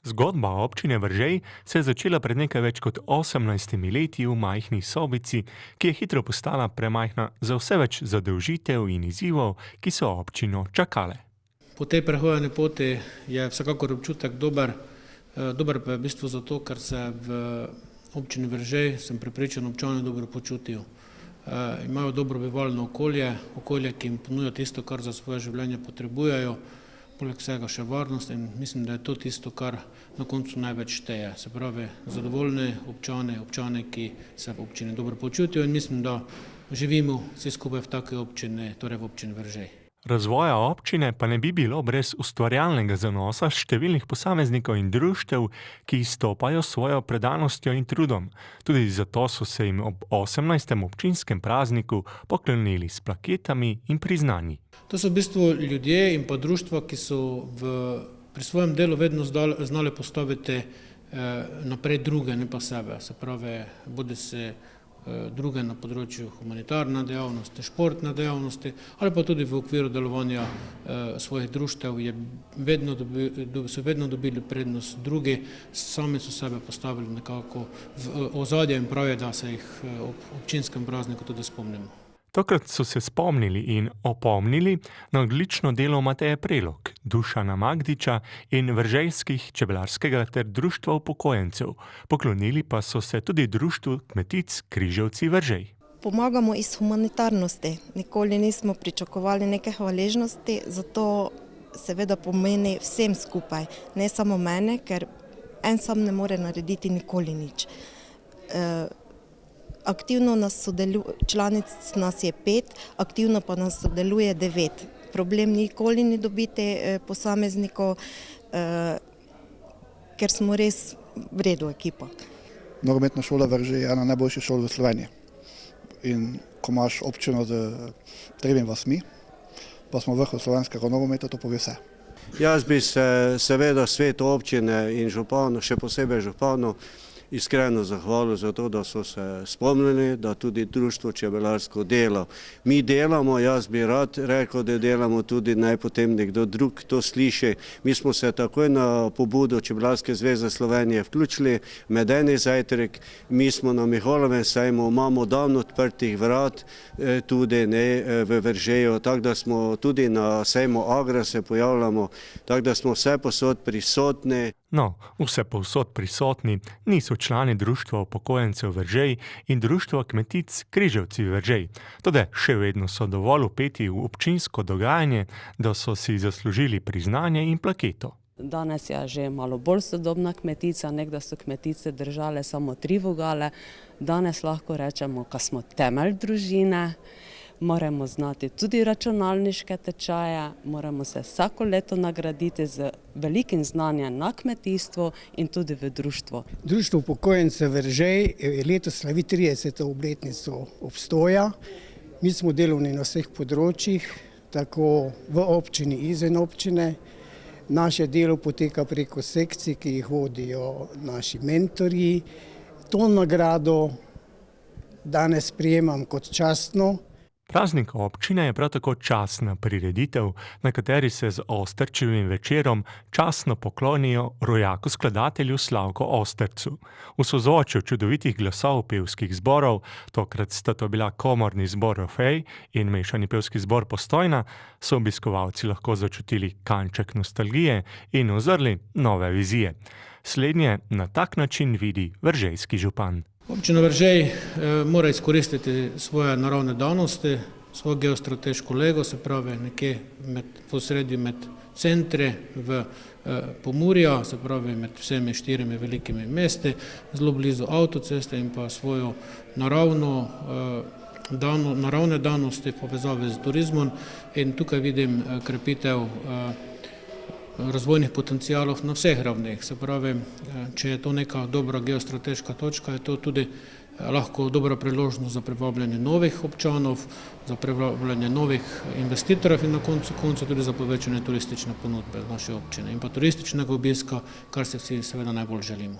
Zgodba občine Veržej se je začela pred nekaj več kot 18 leti v majhni sobici, ki je hitro postala premajhna za vse več zadolžitev in izzivov, ki so občino čakale. Po tej prehojeni poti je vsekakor občutek dober. Dober pa je v bistvu zato, ker se v občini Veržej, sem prepričan, občani dobro počutijo. Imajo dobro bivalno okolje, ki jim ponuja tisto, kar za svoje življenje potrebujejo, poleg vsega še varnost, in mislim, da je to tisto, kar na koncu največ šteje. Se pravi, zadovoljni občani, ki se v občini dobro počutijo, in mislim, da živimo vsi skupaj v taki občini, torej v občini Veržej. Razvoja občine pa ne bi bilo brez ustvarjalnega zanosa številnih posameznikov in društev, ki izstopajo s svojo predanostjo in trudom. Tudi zato so se jim ob 18. občinskem prazniku poklonili s plaketami in priznanji. To so v bistvu ljudje in pa društva, ki so pri svojem delu vedno znali postaviti naprej druge, ne pa sebe. Se pravi, bodi se druge na področju humanitarne dejavnosti, športne dejavnosti, ali pa tudi v okviru delovanja svojih društev so vedno dobili prednost drugi, sami so sebe postavili nekako v ozadje in prav je, da se jih ob občinskem prazniku tudi spomnimo. Tokrat so se spomnili in opomnili na odlično delo Mateje Prelog, Dušana Magdiča in veržejskih čebelarskega ter društva upokojencev. Poklonili pa so se tudi društvu kmetic Križevci Veržej. Pomagamo iz humanitarnosti. Nikoli nismo pričakovali neke hvaležnosti, zato seveda pomeni vsem skupaj, ne samo mene, ker en sam ne more narediti nikoli nič. Aktivno nas članic nas je 5, aktivno pa nas sodeluje 9. Problem nikoli ni dobiti posameznikov, ker smo res v redu ekipa. Nogometna šola Veržej je ena najboljših šol v Sloveniji. In ko imaš občino z 3 vasmi, pa smo vrh slovenskega nogometa, to pove vse. Jaz bi se seveda svetu občine in županu, še posebej županu, iskreno zahvalil za to, da so se spomnili, da tudi društvo čebelarsko dela. Mi delamo, jaz bi rad rekel, da delamo tudi, naj potem nekdo drug to sliši. Mi smo se takoj na pobudo Čebelarske zveze Slovenije vključili, medeni zajtrk, mi smo na Miholovem sejmu, imamo dan odprtih vrat tudi v Veržeju, tako da smo tudi na sejmu Agra se pojavljamo, tako da smo vse posod prisotni. No, vse povsod prisotni niso člani društva upokojencev Veržej in društva kmetic Križevci Veržej. Toda še vedno so dovolj vpeti v občinsko dogajanje, da so si zaslužili priznanje in plaketo. Danes je že malo bolj sodobna kmetica, nekdaj so kmetice držale samo 3 vogale. Danes lahko rečemo, da smo temelj družine. Moramo znati tudi računalniške tečaje, moramo se vsako leto nagraditi z velikim znanjem na kmetijstvu in tudi v društvu. Društvo upokojencev Veržej letos slavi 30. obletnico obstoja. Mi smo delovni na vseh področjih, tako v občini, izven občine. Naše delo poteka preko sekcij, ki jih vodijo naši mentorji. To nagrado danes sprejemam kot častno. Praznik občine je prav tako častna prireditev, na kateri se z Osterčevim večerom častno poklonijo rojaku skladatelju Slavku Ostercu. V sozvočju čudovitih glasov pevskih zborov, tokrat sta to bila komorni zbor Orfej in mešani pevski zbor Postojna, so obiskovalci lahko začutili kanček nostalgije in ozrli nove vizije. Slednje na tak način vidi veržejski župan. Občina Veržej mora izkoristiti svoje naravne danosti, svojo geostrateško lego, se pravi nekje v osredju med centri v Pomurja, se pravi med vsemi 4 velikimi mesti, zelo blizu avtoceste in pa svojo naravne danosti v povezavi z turizmom, in tukaj vidim krepitev razvojnih potencialov na vseh ravneh. Se pravi, če je to neka dobra geostrateška točka, je to tudi lahko dobra priložnost za privabljanje novih občanov, za privabljanje novih investitorjev in na koncu tudi za povečanje turistične ponudbe naše občine in pa turističnega obiska, kar se vsi seveda najbolj želimo.